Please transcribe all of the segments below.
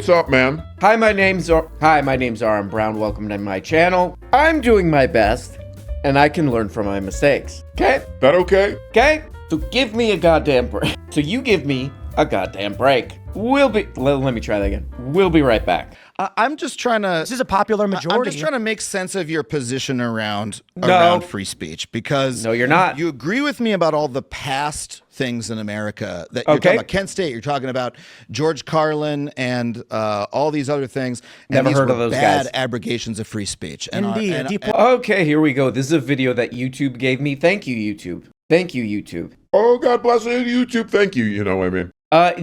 what's up, man? Hi, my name's Aaron Brown. Welcome to my channel. I'm doing my best, and I can learn from my mistakes. Okay? That okay? Okay? So give me a goddamn break. So you give me a goddamn break. Let me try that again. We'll be right back. I'm just trying to. This is a popular majority. I'm just trying to make sense of your position around free speech, because No, you're not. You agree with me about all the past things in America that you're talking about. Kent State, you're talking about George Carlin and all these other things. And Never these heard were of those bad guys. abrogations of free speech. Indeed. Okay, here we go. This is a video that YouTube gave me. Thank you, YouTube. Thank you, YouTube. Oh, God bless you, YouTube. Thank you. You know what I mean?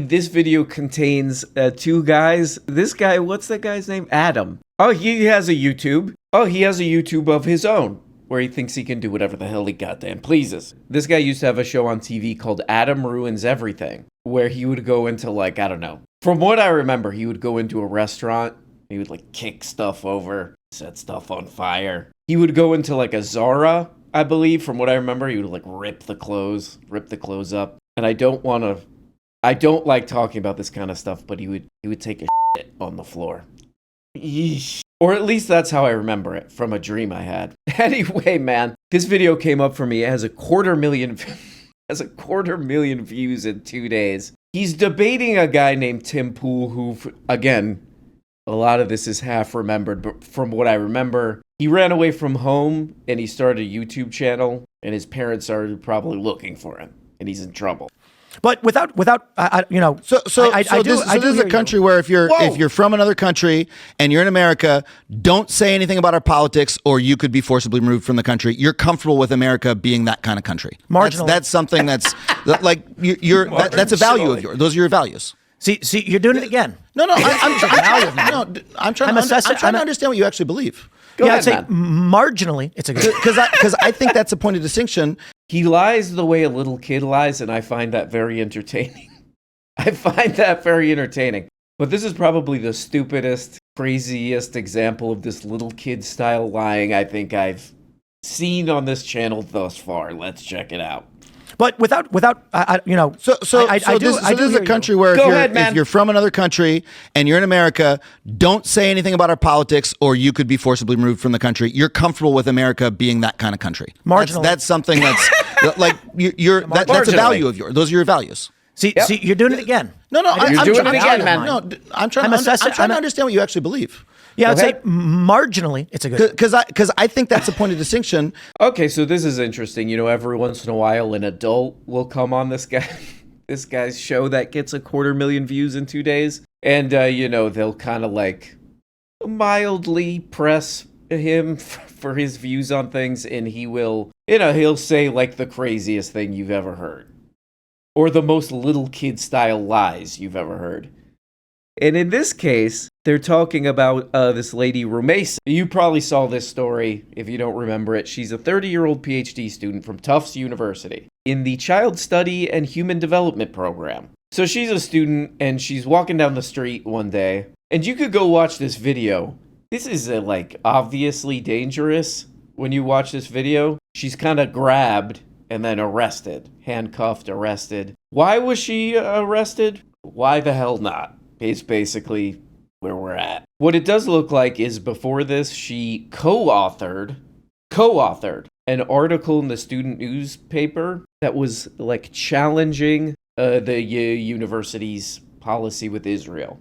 This video contains two guys. This guy, what's that guy's name? Adam. Oh, he has a YouTube. Oh, he has a YouTube of his own, where he thinks he can do whatever the hell he goddamn pleases. This guy used to have a show on TV called Adam Ruins Everything, where he would go into, like, I don't know. From what I remember, he would go into a restaurant. He would, like, kick stuff over, set stuff on fire. He would go into, like, a Zara, I believe. From what I remember, he would, like, rip the clothes up. And I don't like talking about this kind of stuff, but he would take a shit on the floor. Yeesh. Or at least that's how I remember it from a dream I had. Anyway, man, this video came up for me. It has a 250,000 views in 2 days. He's debating a guy named Tim Pool, who, again, a lot of this is half remembered, but from what I remember, he ran away from home and he started a YouTube channel, and his parents are probably looking for him, and he's in trouble. But without, you know, So this is a country where if you're from another country and you're in America, don't say anything about our politics, or you could be forcibly removed from the country. You're comfortable with America being that kind of country. Marginally. That's something that's like that's a value of yours. Those are your values. See, you're doing it again. I'm trying to understand what you actually believe. Go ahead, I'd say man. marginally, it's a good. Because I think that's a point of distinction. He lies the way a little kid lies, and I find that very entertaining. But this is probably the stupidest, craziest example of this little kid-style lying I think I've seen on this channel thus far. Let's check it out. But without, you know. This is a country where if you're from another country and you're in America, don't say anything about our politics, or you could be forcibly removed from the country. You're comfortable with America being that kind of country. Marginally. That's something that's like that's a value of yours. Those are your values. See, you're doing it again. You're doing it again, man. No, I'm trying to understand what you actually believe. Yeah, I'd say marginally, it's a good. Because I think that's a point of distinction. Okay, so this is interesting. You know, every once in a while, an adult will come on this guy's show that gets 250,000 views in 2 days. And, you know, they'll kind of like mildly press him for his views on things. And he'll say like the craziest thing you've ever heard. Or the most little kid style lies you've ever heard. And in this case, they're talking about this lady, Rumesa. You probably saw this story if you don't remember it. She's a 30-year-old PhD student from Tufts University in the Child Study and Human Development program. So she's a student, and she's walking down the street one day. And you could go watch this video. This is, like, obviously dangerous when you watch this video. She's kind of grabbed and then arrested. Handcuffed, arrested. Why was she arrested? Why the hell not? It's basically where we're at. What it does look like is before this, she co-authored an article in the student newspaper that was like challenging the university's policy with Israel.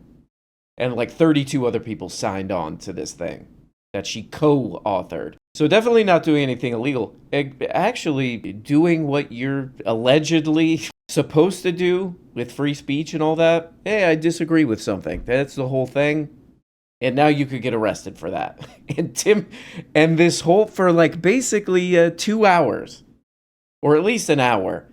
And like 32 other people signed on to this thing that she co-authored. So definitely not doing anything illegal. Actually doing what you're allegedly supposed to do with free speech and all that. Hey, I disagree with something. That's the whole thing. And now you could get arrested for that. And this whole, for like basically 2 hours, or at least an hour,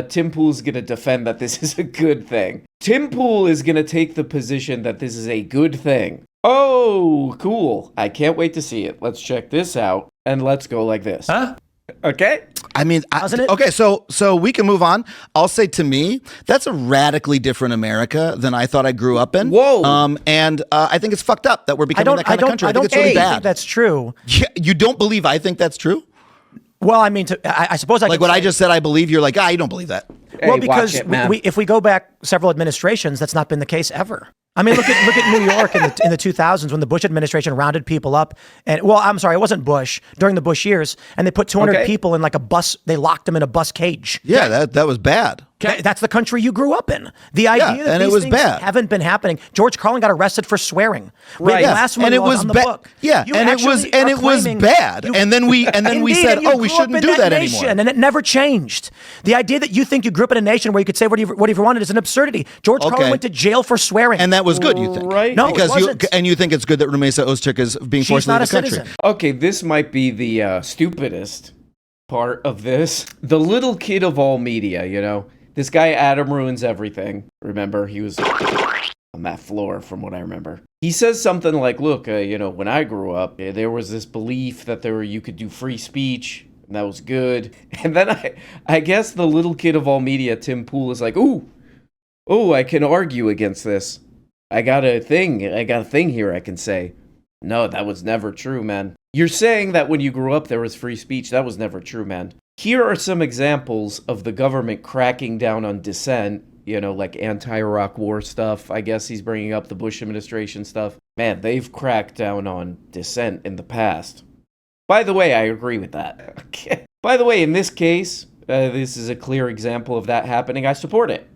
Tim Pool's going to defend that this is a good thing. Tim Pool is going to take the position that this is a good thing. Oh, cool. I can't wait to see it. Let's check this out, and let's go like this. Huh? Okay? I mean, okay, so we can move on. I'll say, to me, that's a radically different America than I thought I grew up in. Whoa. And I think it's fucked up that we're becoming that kind of country. I think it's really bad. Think that's true. Yeah, you don't believe I think that's true? Well, I mean, I suppose I like what I just said. I believe you're like, you don't believe that. Well, because if we go back several administrations, that's not been the case ever. I mean, look at New York in the 2000s when the Bush administration rounded people up. And well, I'm sorry, it wasn't Bush, during the Bush years. And they put 200 people in like a bus. They locked them in a bus cage. Yeah, that was bad. That's the country you grew up in. The idea that and these it was things bad. haven't been happening. George Carlin got arrested for swearing. Right. And it was bad. Yeah, and it was bad. And then we said, oh, we shouldn't do that anymore. And it never changed. The idea that you think you grew up in a nation where you could say whatever you wanted is an absurdity. George Carlin went to jail for swearing. And that was good, you think? Right. No, because it wasn't. And you think it's good that Rumeysa Öztürk is being forced to leave the country. Citizen. Okay, this might be the stupidest part of this. The little kid of all media, you know? This guy, Adam Ruins Everything. Remember, he was on that floor from what I remember. He says something like, look, when I grew up, there was this belief that you could do free speech, and that was good. And then I guess the little kid of all media, Tim Pool, is like, ooh, I can argue against this. I got a thing here I can say. No, that was never true, man. You're saying that when you grew up there was free speech. That was never true, man. Here are some examples of the government cracking down on dissent, like anti-Iraq war stuff. I guess he's bringing up the Bush administration stuff. Man, they've cracked down on dissent in the past. By the way, I agree with that. Okay. By the way, in this case, this is a clear example of that happening. I support it.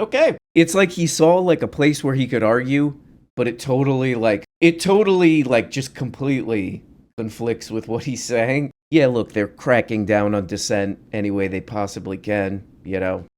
Okay. It's like he saw like a place where he could argue, but it totally just completely conflicts with what he's saying. Yeah, look, they're cracking down on dissent any way they possibly can,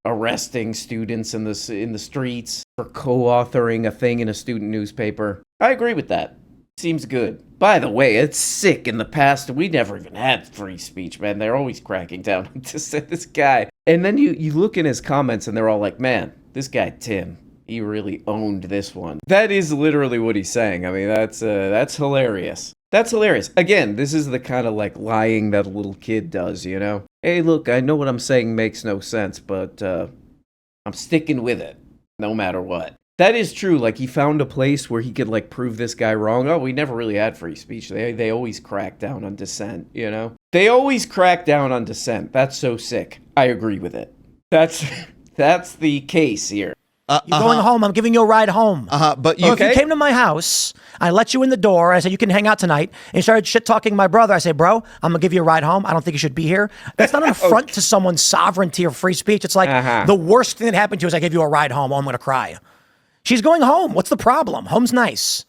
arresting students in the streets for co-authoring a thing in a student newspaper. I agree with that. Seems good. By the way, it's sick. In the past, we never even had free speech, man. They're always cracking down on dissent, this guy. And then you look in his comments and they're all like, man, this guy, Tim, he really owned this one. That is literally what he's saying. I mean, that's hilarious. That's hilarious. Again, this is the kind of like lying that a little kid does, Hey, look, I know what I'm saying makes no sense, but I'm sticking with it no matter what. That is true. Like, he found a place where he could like prove this guy wrong. Oh, we never really had free speech. They always crack down on dissent, They always crack down on dissent. That's so sick. I agree with it. That's the case here. You're going home. I'm giving you a ride home. But if you came to my house, I let you in the door. I said, you can hang out tonight. And you started shit-talking my brother. I say, bro, I'm going to give you a ride home. I don't think you should be here. That's not an affront to someone's sovereignty or free speech. It's like the worst thing that happened to you is I gave you a ride home. Oh, I'm going to cry. She's going home. What's the problem? Home's nice.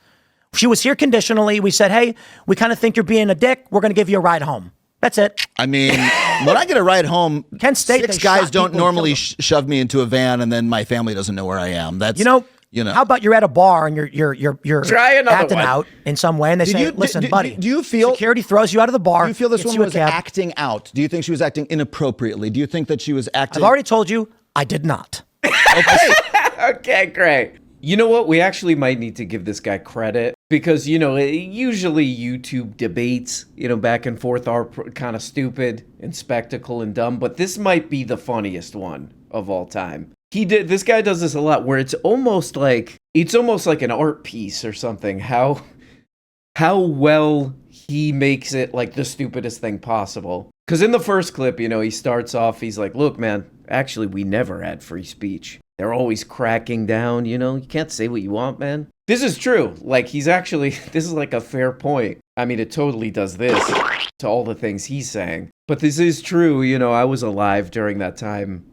She was here conditionally. We said, hey, we kind of think you're being a dick. We're going to give you a ride home. That's it. I mean, when I get a ride home, Kent State, 6 guys don't normally shove me into a van, and then my family doesn't know where I am. That's How about you're at a bar and you're acting out in some way, and they say, "Listen, buddy, do you feel security throws you out of the bar? Do you feel this woman was acting out? Do you think she was acting inappropriately? Do you think that she was acting? I've already told you, I did not. Okay, great. You know what? We actually might need to give this guy credit because, usually YouTube debates, back and forth are kind of stupid and spectacle and dumb, but this might be the funniest one of all time. This guy does this a lot where it's almost like an art piece or something. How well he makes it like the stupidest thing possible. Because in the first clip, he starts off, he's like, look, man, actually, we never had free speech. They're always cracking down, you can't say what you want, man. This is true. Like, this is like a fair point. I mean, it totally does this to all the things he's saying. But this is true, I was alive during that time.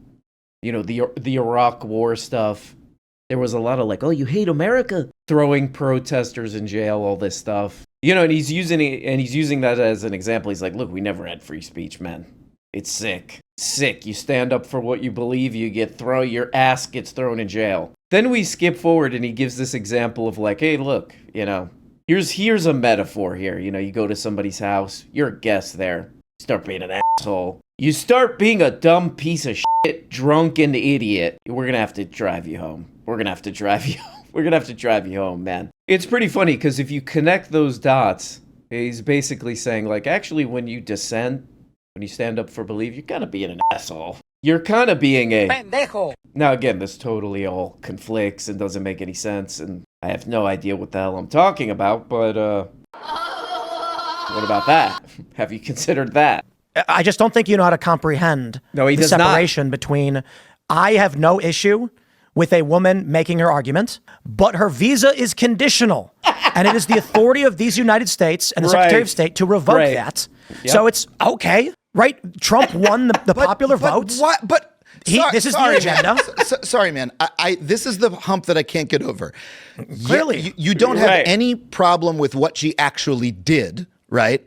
The Iraq war stuff. There was a lot of like, oh, you hate America. Throwing protesters in jail, all this stuff. And he's using that as an example. He's like, look, we never had free speech, man. It's sick. Sick. You stand up for what you believe, your ass gets thrown in jail. Then we skip forward and he gives this example of like, hey, look, here's a metaphor here. You go to somebody's house, you're a guest there, you start being an asshole. You start being a dumb piece of shit, drunken idiot. We're gonna have to drive you home. We're gonna have to drive you home, man. It's pretty funny because if you connect those dots, he's basically saying like, actually, when you dissent, when you stand up for belief, you're kind of being an asshole. You're kind of being a pendejo. Now, again, this totally all conflicts and doesn't make any sense, and I have no idea what the hell I'm talking about, but what about that? Have you considered that? I just don't think you know how to comprehend the separation between I have no issue with a woman making her argument, but her visa is conditional. And it is the authority of these United States and the Secretary of State to revoke that. Yep. So it's okay, right? Trump won the popular vote. What? But this is the agenda. Sorry, man. This is the hump that I can't get over. Clearly. You don't have any problem with what she actually did, right?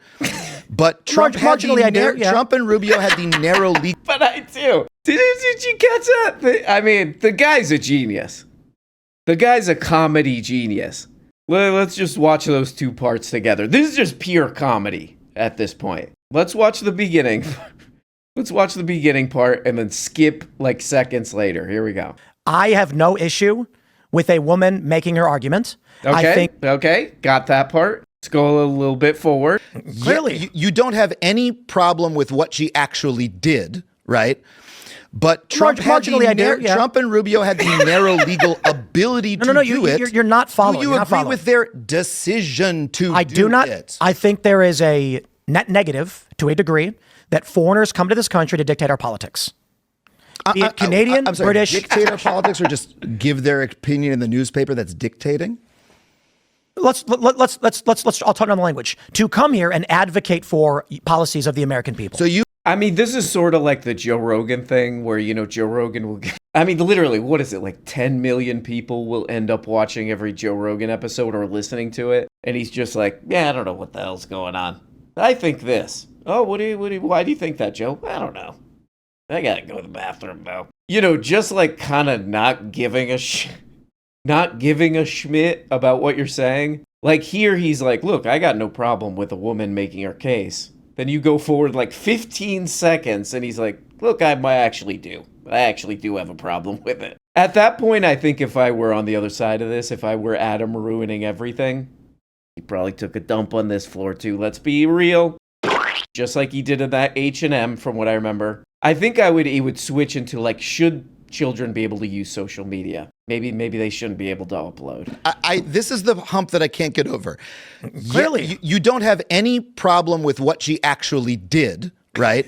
But Trump and Rubio had the narrow legal. But I do. Did you catch that? I mean, the guy's a genius. The guy's a comedy genius. Let's just watch those two parts together. This is just pure comedy at this point. Let's watch the beginning. Let's watch the beginning part and then skip like seconds later. Here we go. I have no issue with a woman making her argument. Okay, got that part. Let's go a little bit forward. Clearly. You don't have any problem with what she actually did, right? But Trump and Rubio had the narrow legal ability to do it. You're not following. Do you agree with their decision to do it? I do not. I think there is a net negative to a degree that foreigners come to this country to dictate our politics. Be it Canadian, British. Dictate our politics or just give their opinion in the newspaper that's dictating? Let's I'll turn on the language. To come here and advocate for policies of the American people. I mean, this is sort of like the Joe Rogan thing where, Joe Rogan will I mean, literally, what is it? Like 10 million people will end up watching every Joe Rogan episode or listening to it. And he's just like, yeah, I don't know what the hell's going on. I think this. Oh, why do you think that, Joe? I don't know. I gotta go to the bathroom though. Just like kind of not giving a schmidt about what you're saying. Like here, he's like, look, I got no problem with a woman making her case. Then you go forward like 15 seconds and he's like, look, I actually do have a problem with it. At that point, I think if I were on the other side of this, if I were Adam ruining everything, he probably took a dump on this floor too. Let's be real. Just like he did in that H&M from what I remember. I think he would switch into like, should children be able to use social media? Maybe they shouldn't be able to upload. This is the hump that I can't get over. Clearly. You don't have any problem with what she actually did, right?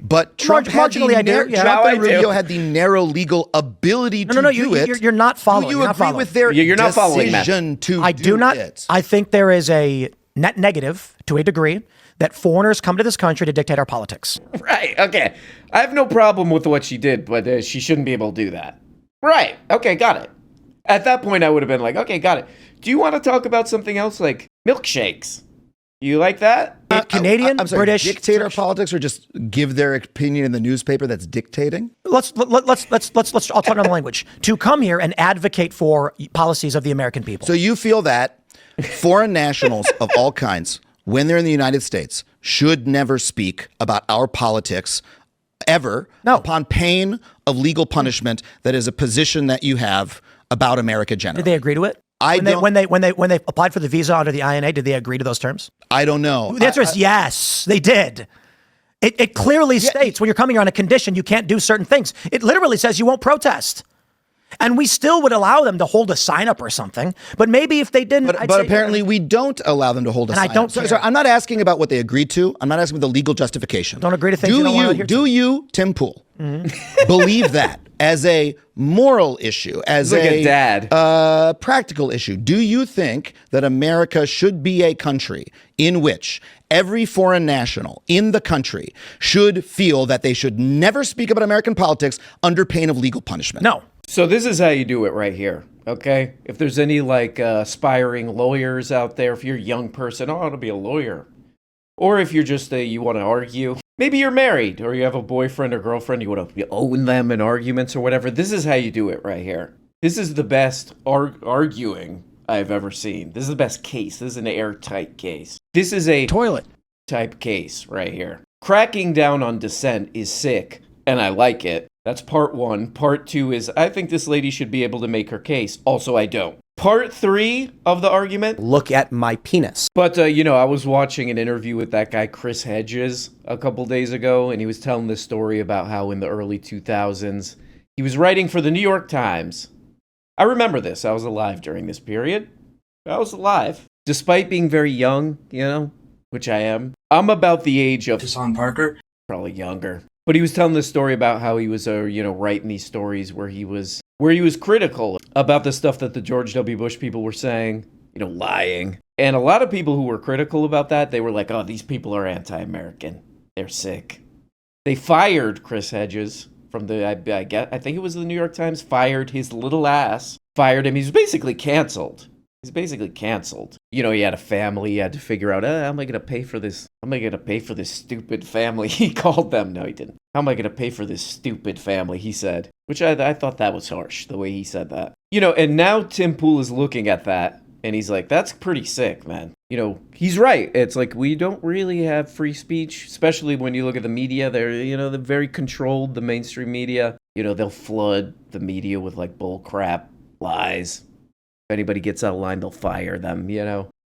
But Trump and Rubio had the narrow legal ability to do it. You're not following. Do you agree with their decision to do it? I do not. I think there is a net negative to a degree that foreigners come to this country to dictate our politics. Right. Okay. I have no problem with what she did, but she shouldn't be able to do that. Right. Okay. Got it. At that point, I would have been like, okay, got it. Do you want to talk about something else like milkshakes? You like that? Canadian, British. Dictate our politics or just give their opinion in the newspaper that's dictating? I'll turn on the language. To come here and advocate for policies of the American people. So you feel that foreign nationals of all kinds, when they're in the United States, should never speak about our politics ever upon pain of legal punishment. That is a position that you have about America generally. Did they agree to it? When they applied for the visa under the INA, did they agree to those terms? I don't know. The answer is yes, they did. It clearly states when you're coming here on a condition, you can't do certain things. It literally says you won't protest. And we still would allow them to hold a sign up or something. But maybe if they didn't. But apparently we don't allow them to hold a sign up. So I'm not asking about what they agreed to. I'm not asking about the legal justification. Don't agree to things you don't want to hear. Do you, Tim Pool, believe that as a moral issue, as a dad, practical issue? Do you think that America should be a country in which every foreign national in the country should feel that they should never speak about American politics under pain of legal punishment? No. So this is how you do it right here, okay? If there's any like aspiring lawyers out there, if you're a young person, I want to be a lawyer. Or if you're just you want to argue, maybe you're married or you have a boyfriend or girlfriend, you want to own them in arguments or whatever. This is how you do it right here. This is the best arguing I've ever seen. This is the best case. This is an airtight case. This is a toilet type case right here. Cracking down on dissent is sick, and I like it. That's part one. Part two is I think this lady should be able to make her case. Also, I don't. Part three of the argument. Look at my penis. But, I was watching an interview with that guy, Chris Hedges, a couple days ago, and he was telling this story about how in the early 2000s, he was writing for the New York Times. I remember this. I was alive during this period. I was alive. Despite being very young, which I am. I'm about the age of Deshaun Parker. Probably younger. But he was telling this story about how he was, writing these stories where he was where he was critical about the stuff that the George W. Bush people were saying, lying. And a lot of people who were critical about that, they were like, oh, these people are anti-American. They're sick. They fired Chris Hedges from I think it was the New York Times, fired his little ass, fired him. He's basically canceled. He had a family. He had to figure out, how am I going to pay for this? How am I going to pay for this stupid family? He called them. No, he didn't. How am I going to pay for this stupid family? He said, which I thought that was harsh, the way he said that. And now Tim Pool is looking at that, and he's like, that's pretty sick, man. He's right. It's like, we don't really have free speech, especially when you look at the media. They're very controlled, the mainstream media. They'll flood the media with like bull crap, lies. If anybody gets out of line, they'll fire them,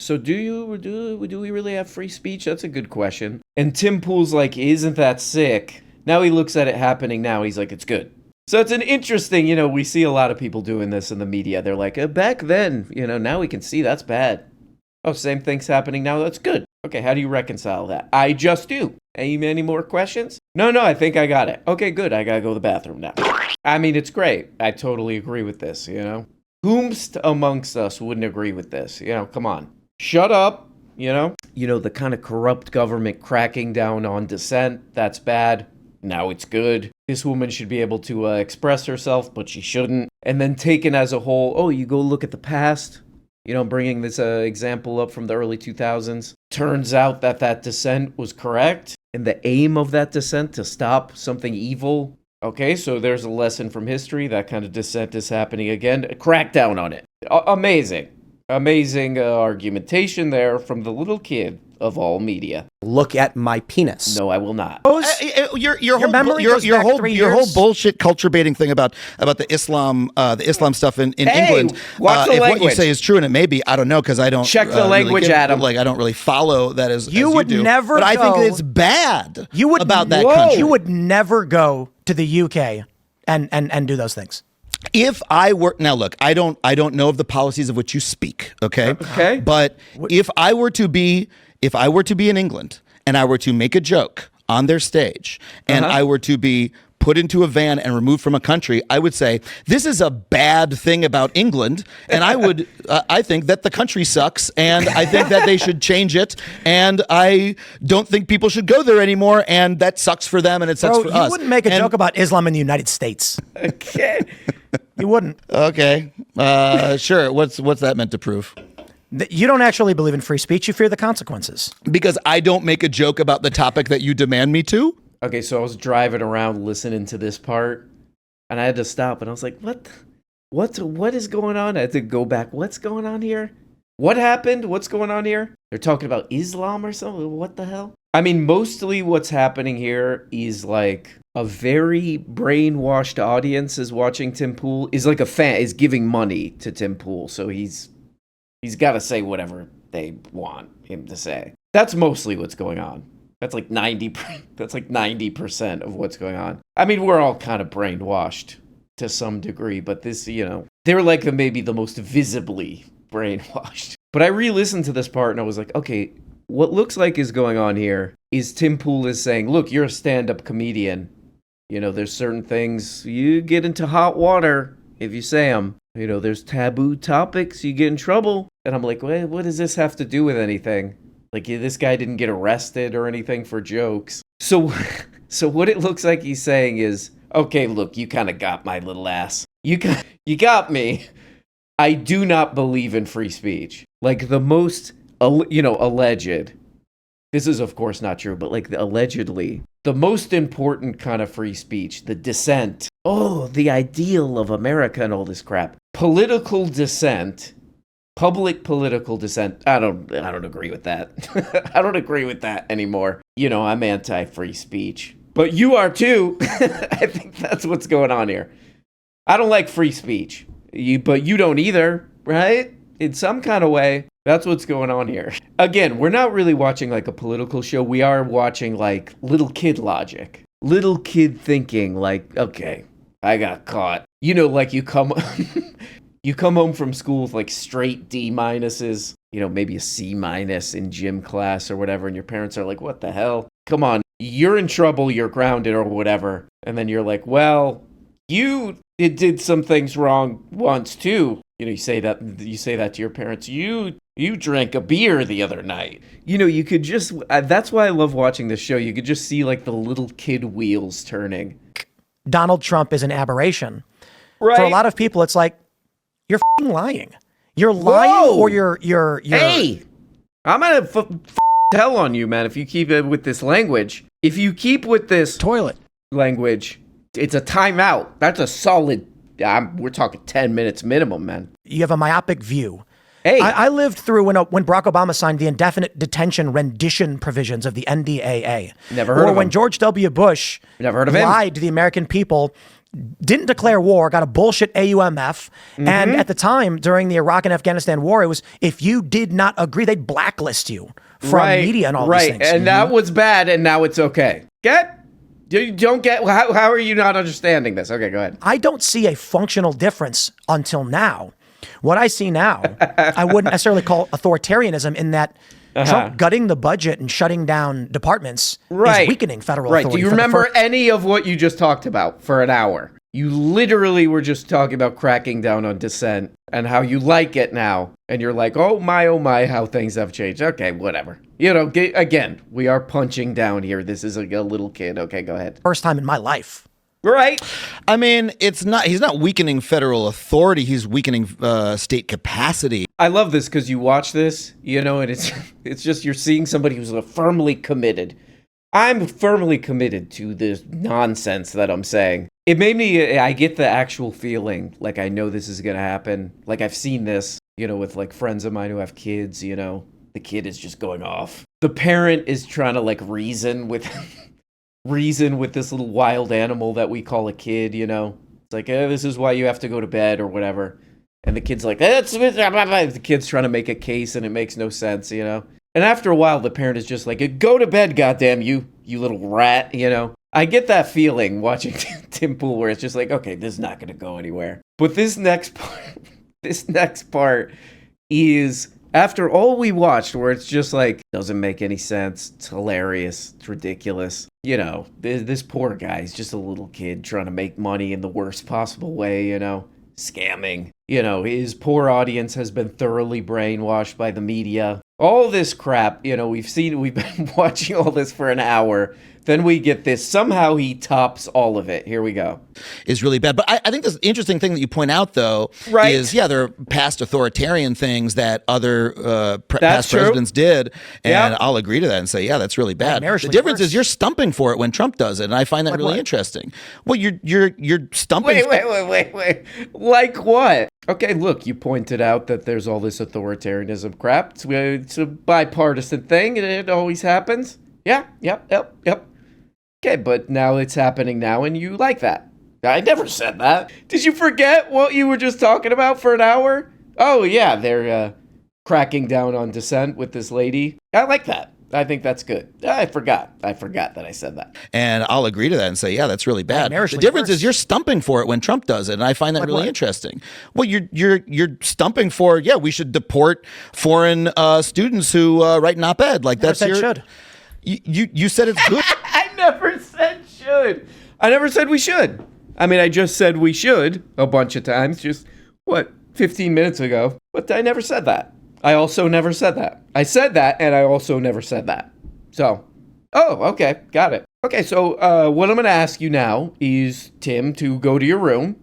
So do we really have free speech? That's a good question. And Tim Pool's like, isn't that sick? Now he looks at it happening now. He's like, it's good. So it's an interesting, we see a lot of people doing this in the media. They're like, back then, now we can see that's bad. Oh, same thing's happening now. That's good. Okay, how do you reconcile that? I just do. Any more questions? No, I think I got it. Okay, good. I gotta go to the bathroom now. I mean, it's great. I totally agree with this, Whomst amongst us wouldn't agree with this? Come on. Shut up, the kind of corrupt government cracking down on dissent, that's bad. Now it's good. This woman should be able to express herself, but she shouldn't. And then taken as a whole, you go look at the past. Bringing this example up from the early 2000s. Turns out that dissent was correct. And the aim of that dissent to stop something evil. Okay, so there's a lesson from history. That kind of dissent is happening again. Crack down on it. Amazing. Amazing argumentation there from the little kid of all media. Look at my penis. No, I will not. Your whole bullshit culture baiting thing about the Islam stuff in England. Watch the if language. what you say is true, and it may be, I don't know, because I don't check the language, Adam. Like, I don't really follow that as you would do. never. But I think go, it's bad. You about that country. You would never go to the UK and do those things. If I were now, look, I don't know of the policies of which you speak. Okay. But if I were to be in England and I were to make a joke on their stage and I were to be put into a van and removed from a country, I would say, this is a bad thing about England. And I think that the country sucks and I think that they should change it. And I don't think people should go there anymore. And that sucks for them and it sucks for us. You wouldn't make a joke about Islam in the United States. Okay. You wouldn't. Okay. Sure. What's that meant to prove? You don't actually believe in free speech. You fear the consequences. Because I don't make a joke about the topic that you demand me to? Okay, so I was driving around listening to this part, and I had to stop, and I was like, what is going on? I had to go back. What's going on here? What happened? What's going on here? They're talking about Islam or something? What the hell? I mean, mostly what's happening here is like a very brainwashed audience is watching Tim Pool, is like a fan, is giving money to Tim Pool, so he's got to say whatever they want him to say. That's mostly what's going on. That's like 90% of what's going on. I mean, we're all kind of brainwashed to some degree, but this, they're like maybe the most visibly brainwashed. But I re-listened to this part and I was like, okay, what looks like is going on here is Tim Pool is saying, look, you're a stand-up comedian. There's certain things, you get into hot water if you say them. There's taboo topics, you get in trouble. And I'm like, wait, what does this have to do with anything? Like, this guy didn't get arrested or anything for jokes. So what it looks like he's saying is, okay, look, you kind of got my little ass. You got me. I do not believe in free speech. Like, the most, alleged. This is, of course, not true, but like allegedly, the most important kind of free speech, the dissent. Oh, the ideal of America and all this crap. Political dissent. Public political dissent. I don't agree with that. I don't agree with that anymore. I'm anti-free speech. But you are too. I think that's what's going on here. I don't like free speech. But you don't either, right? In some kind of way. That's what's going on here. Again, we're not really watching like a political show. We are watching like little kid logic. Little kid thinking like, okay, I got caught. Like you come... You come home from school with like straight D minuses, maybe a C- in gym class or whatever, and your parents are like, what the hell? Come on, you're in trouble, you're grounded or whatever. And then you're like, well, you did some things wrong once too. You say that to your parents. You drank a beer the other night. You could just that's why I love watching this show. You could just see like the little kid wheels turning. Donald Trump is an aberration. Right. For a lot of people, it's like, you're f***ing lying. You're lying. Whoa! Or you're Hey, I'm gonna tell on you, man, if you keep it with this language. If you keep with this Toilet language, it's a timeout. That's a solid, we're talking 10 minutes minimum, man. you have a myopic view. Hey. I lived through when Barack Obama signed the indefinite detention rendition provisions of the NDAA. Never heard of when him. George W. Bush Never heard of him. lied to the American people, didn't declare war, got a bullshit AUMF. And at the time, during the Iraq and Afghanistan war, it was, if you did not agree, they'd blacklist you from media and all these things. And that was bad, and now it's okay. You don't get, how are you not understanding this? Okay, go ahead. I don't see a functional difference until now. What I see now, I wouldn't necessarily call authoritarianism in that Trump gutting the budget and shutting down departments is weakening federal authority. Do you remember any of what you just talked about for an hour? You literally were just talking about cracking down on dissent and how you like it now. And you're like, oh my, how things have changed. Okay, whatever. Again, we are punching down here. This is a little kid. Okay, go ahead. First time in my life. Right. I mean, he's not weakening federal authority. He's weakening state capacity. I love this because you watch this, and it's just you're seeing somebody who's firmly committed. I'm firmly committed to this nonsense that I'm saying. It made me, I get the actual feeling, like I know this is going to happen. Like I've seen this, with like friends of mine who have kids, the kid is just going off. The parent is trying to like reason with this little wild animal that we call a kid, It's like, this is why you have to go to bed or whatever. And the kid's like, the kid's trying to make a case and it makes no sense, And after a while, the parent is just like, go to bed, goddamn you little rat, I get that feeling watching Tim Pool where it's just like, okay, this is not going to go anywhere. But this next part is, after all we watched, where it's just like, doesn't make any sense, it's hilarious, it's ridiculous. This poor guy is just a little kid trying to make money in the worst possible way, scamming. His poor audience has been thoroughly brainwashed by the media. All this crap, we've been watching all this for an hour. Then we get this. Somehow he tops all of it. Here we go. Is really bad. But I think this interesting thing that you point out, though, is, there are past authoritarian things that other past presidents did. And I'll agree to that and say, that's really bad. The difference is you're stumping for it when Trump does it. And I find that really interesting. Well, you're stumping. Wait. Like what? Okay, look, you pointed out that there's all this authoritarianism crap. It's a bipartisan thing. It always happens. Yep. Okay, but now it's happening now, and you like that. I never said that. Did you forget what you were just talking about for an hour? Oh, yeah, they're cracking down on dissent with this lady. I like that. I think that's good. I forgot that I said that. And I'll agree to that and say, that's really bad. The difference is you're stumping for it when Trump does it, and I find that really interesting. Well, you're stumping for, we should deport foreign students who write an op-ed. Like that's your should. You said it's good. I never said should. I never said we should. I mean, I just said we should a bunch of times, 15 minutes ago. But I never said that. I also never said that. I said that, and I also never said that. So, okay, got it. Okay, so what I'm going to ask you now is, Tim, to go to your room,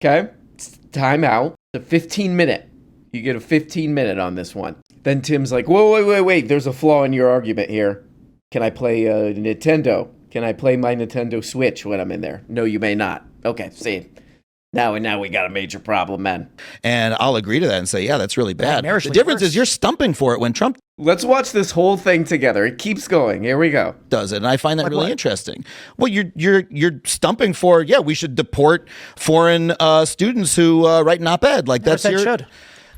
okay? It's time out. It's a 15-minute. You get a 15-minute on this one. Then Tim's like, whoa, wait, there's a flaw in your argument here. Can I play Nintendo? Can I play my Nintendo Switch when I'm in there? No, you may not. Okay, see. Now we got a major problem, man. And I'll agree to that and say, that's really bad. The difference worse. is you're stumping for it when Trump Let's watch this whole thing together. It keeps going. Here we go. Does it, and I find that really interesting. Well, you're stumping for, we should deport foreign students who write an op-ed. Like that's your should.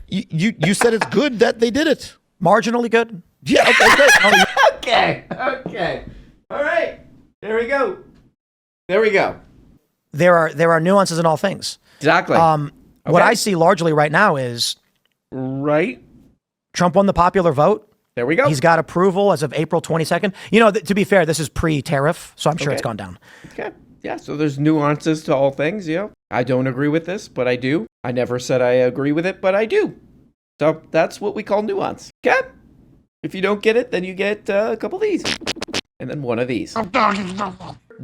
You said it's good that they did it. Marginally good. Yeah. Okay. Great. Okay. All right. There we go. There are nuances in all things. Exactly. What I see largely right now is Trump won the popular vote. There we go. He's got approval as of April 22nd. To be fair, this is pre-tariff, so I'm sure it's gone down. Okay. Yeah, so there's nuances to all things, I don't agree with this, but I do. I never said I agree with it, but I do. So that's what we call nuance. Okay? If you don't get it, then you get a couple of these. And then one of these.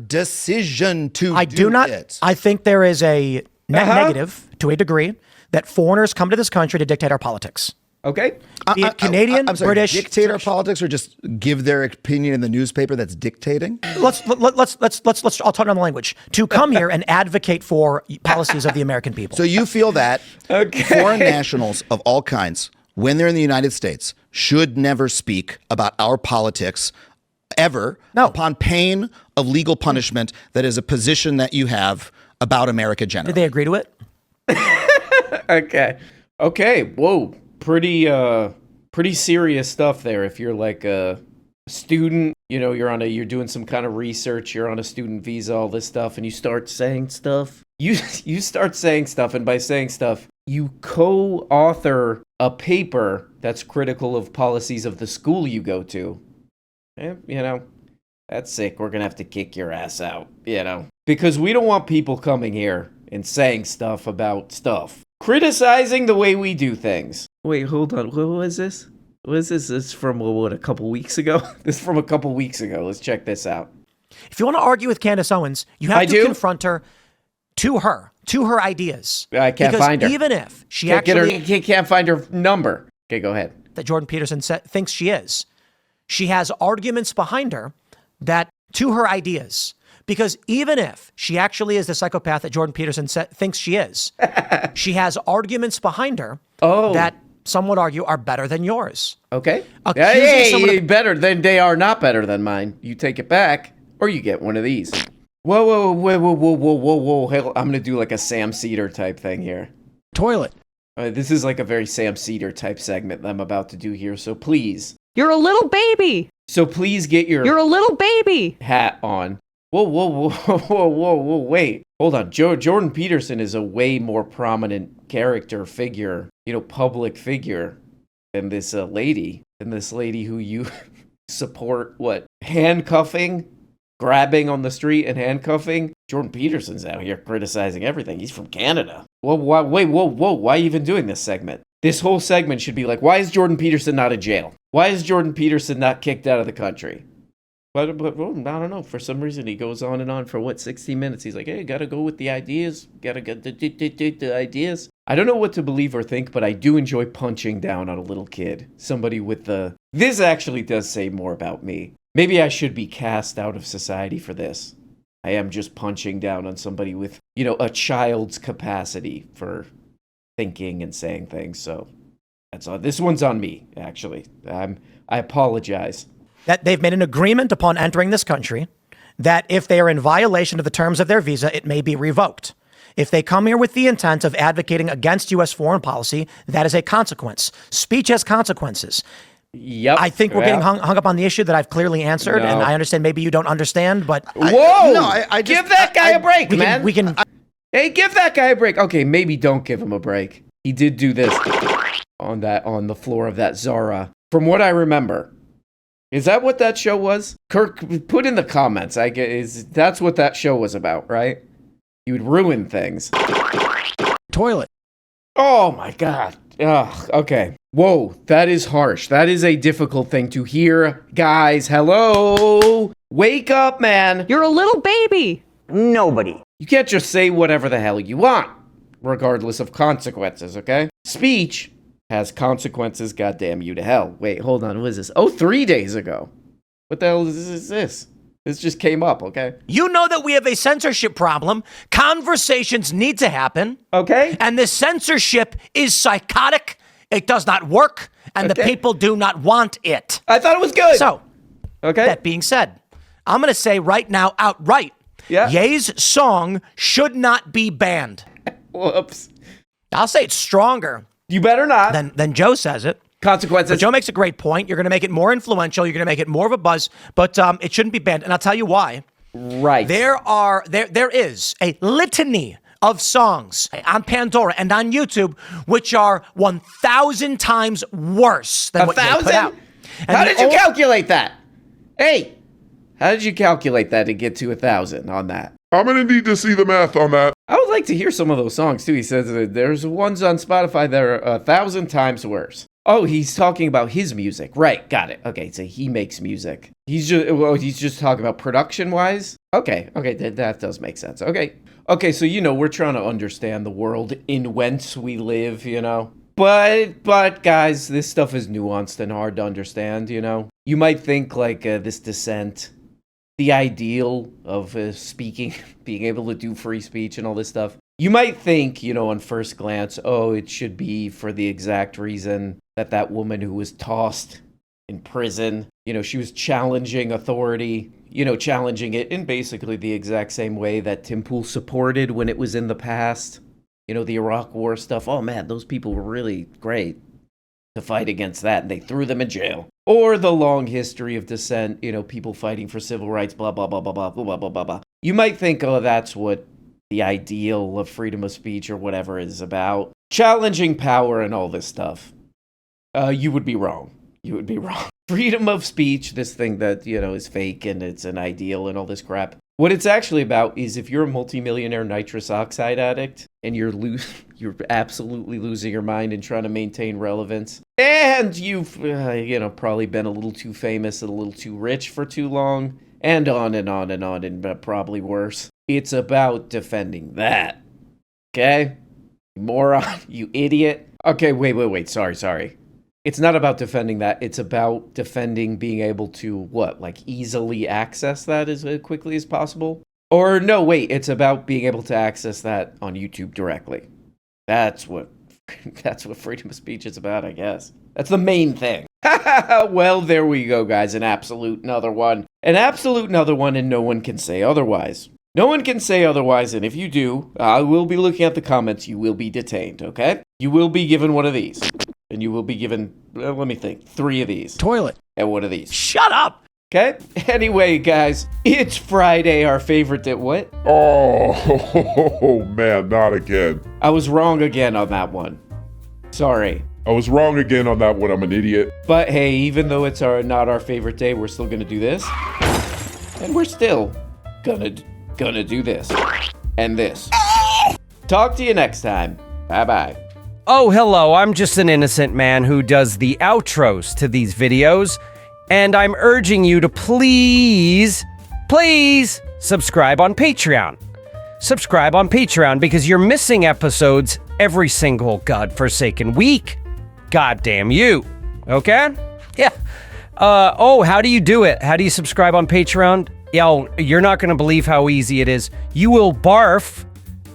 Decision to I do not. it. I think there is a negative, to a degree, that foreigners come to this country to dictate our politics. Okay? Be it Canadian, I'm sorry, British, dictate our politics, or just give their opinion in the newspaper that's dictating? Let's. I'll turn on the language. To come here and advocate for policies of the American people. So you feel that foreign nationals of all kinds, when they're in the United States, should never speak about our politics ever, upon pain of legal punishment. That is a position that you have about America generally. Did they agree to it? Okay. Whoa. Pretty serious stuff there. If you're like a student, you're doing some kind of research, you're on a student visa, all this stuff, and you start saying stuff. You start saying stuff, and by saying stuff, you co-author a paper that's critical of policies of the school you go to. That's sick. We're gonna have to kick your ass out, because we don't want people coming here and saying stuff about stuff. Criticizing the way we do things. Wait, hold on. What was this? What is this? This is from, a couple weeks ago? This is from a couple weeks ago. Let's check this out. If you want to argue with Candace Owens, you have to confront her to her ideas. I can't find her. Even if she can't find her number. Okay, go ahead. That Jordan Peterson thinks she is. She has arguments behind her that to her ideas. Because even if she actually is the psychopath that Jordan Peterson thinks she is, she has arguments behind her that some would argue are better than yours. Okay. Better than they are not better than mine. You take it back, or you get one of these. Whoa. Hey, I'm going to do like a Sam Cedar type thing here. Toilet. This is like a very Sam Cedar type segment that I'm about to do here, so please. You're a little baby. So please get your... You're a little baby. ...hat on. Whoa, wait. Hold on. Jordan Peterson is a way more prominent character figure, public figure than this lady. Than this lady who you support, handcuffing? Grabbing on the street and handcuffing? Jordan Peterson's out here criticizing everything. He's from Canada. Whoa, why are you even doing this segment? This whole segment should be like, why is Jordan Peterson not in jail? Why is Jordan Peterson not kicked out of the country? But I don't know. For some reason, he goes on and on for 60 minutes. He's like, hey, gotta go with the ideas. Gotta get the ideas. I don't know what to believe or think, but I do enjoy punching down on a little kid. Somebody with the... This actually does say more about me. Maybe I should be cast out of society for this. I am just punching down on somebody with, a child's capacity for thinking and saying things. So that's all. This one's on me, actually. I apologize. That they've made an agreement upon entering this country that if they are in violation of the terms of their visa, it may be revoked. If they come here with the intent of advocating against U.S. foreign policy, that is a consequence. Speech has consequences. Yep. I think we're getting hung up on the issue that I've clearly answered, and I understand maybe you don't understand, but... I give that guy a break, man. Hey, give that guy a break. Okay, maybe don't give him a break. He did do this on the floor of that Zara. From what I remember... Is that what that show was? Kirk, put in the comments. That's what that show was about, right? You would ruin things. Toilet. Oh my God. Ugh, okay. Whoa, that is harsh. That is a difficult thing to hear. Guys, hello. Wake up, man. You're a little baby. Nobody. You can't just say whatever the hell you want, regardless of consequences, okay? Speech has consequences, goddamn you to hell. Wait, hold on, what is this? 3 days ago. What the hell is this? This just came up, okay? You know that we have a censorship problem. Conversations need to happen. Okay. And the censorship is psychotic. It does not work. And the people do not want it. I thought it was good. So, that being said, I'm going to say right now, outright, Ye's song should not be banned. Whoops. I'll say it's stronger. You better not. Then Joe says it. Consequences. But Joe makes a great point. You're going to make it more influential. You're going to make it more of a buzz, but it shouldn't be banned. And I'll tell you why. Right. There is a litany of songs on Pandora and on YouTube which are 1,000 times worse than what Ye put out. And how did you calculate that? Hey, how did you calculate that to get to 1,000 on that? I'm gonna need to see the math on that. I would like to hear some of those songs too. He says that there's ones on Spotify that are 1,000 times worse. Oh, he's talking about his music. Right, got it. Okay, so he makes music. He's just talking about production-wise? Okay, that does make sense. Okay, so, we're trying to understand the world in whence we live, But guys, this stuff is nuanced and hard to understand, You might think, this dissent, the ideal of speaking, being able to do free speech and all this stuff. You might think, on first glance, it should be for the exact reason that woman who was tossed in prison, she was challenging authority, challenging it in basically the exact same way that Tim Pool supported when it was in the past. The Iraq War stuff. Oh man, those people were really great to fight against that, and they threw them in jail. Or the long history of dissent, people fighting for civil rights, blah, blah, blah, blah, blah, blah, blah, blah, blah. You might think, that's what the ideal of freedom of speech or whatever is about. Challenging power and all this stuff. You would be wrong. Freedom of speech, this thing that, is fake and it's an ideal and all this crap. What it's actually about is if you're a multimillionaire nitrous oxide addict and you're absolutely losing your mind and trying to maintain relevance, and you've, probably been a little too famous and a little too rich for too long, and on and on and on, and probably worse. It's about defending that. Okay? You moron, you idiot. Okay, wait, sorry. It's not about defending that. It's about defending being able to, easily access that as quickly as possible? Or no, wait, it's about being able to access that on YouTube directly. That's what freedom of speech is about, I guess. That's the main thing. Well, there we go, guys. An absolute another one, and no one can say otherwise. No one can say otherwise, and if you do, I will be looking at the comments. You will be detained, okay? You will be given one of these. And you will be given, let me think, 3 of these. Toilet. And one of these. Shut up! Okay? Anyway, guys, it's Friday, our favorite day. What? Oh, man, not again. I was wrong again on that one. Sorry. I was wrong again on that one. I'm an idiot. But hey, even though it's not our favorite day, we're still gonna do this. And we're still gonna do this. And this. Talk to you next time. Bye-bye. Oh, hello, I'm just an innocent man who does the outros to these videos, and I'm urging you to please subscribe on Patreon. Subscribe on Patreon because you're missing episodes every single godforsaken week. Goddamn you. Okay? Yeah. How do you do it? How do you subscribe on Patreon? Yo, you're not gonna believe how easy it is. You will barf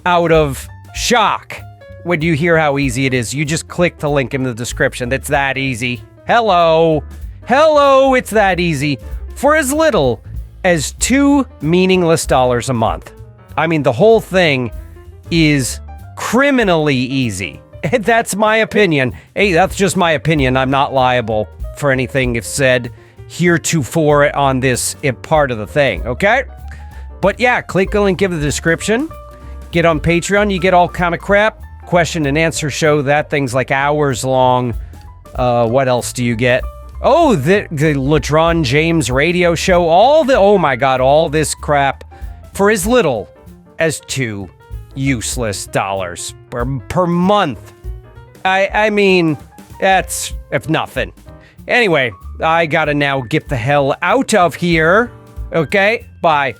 out of shock when you hear how easy it is. You just click the link in the description. It's that easy. Hello, it's that easy. For as little as $2 meaningless a month. I mean, the whole thing is criminally easy. That's my opinion. Hey, that's just my opinion. I'm not liable for anything if said heretofore on this part of the thing, okay? But yeah, click the link in the description. Get on Patreon, you get all kind of crap. Question and answer show, that thing's like hours long. What else do you get? Oh, the LeBron James radio show. All this crap for as little as $2 useless per month. I mean, that's if nothing. Anyway, I gotta now get the hell out of here. Okay, bye.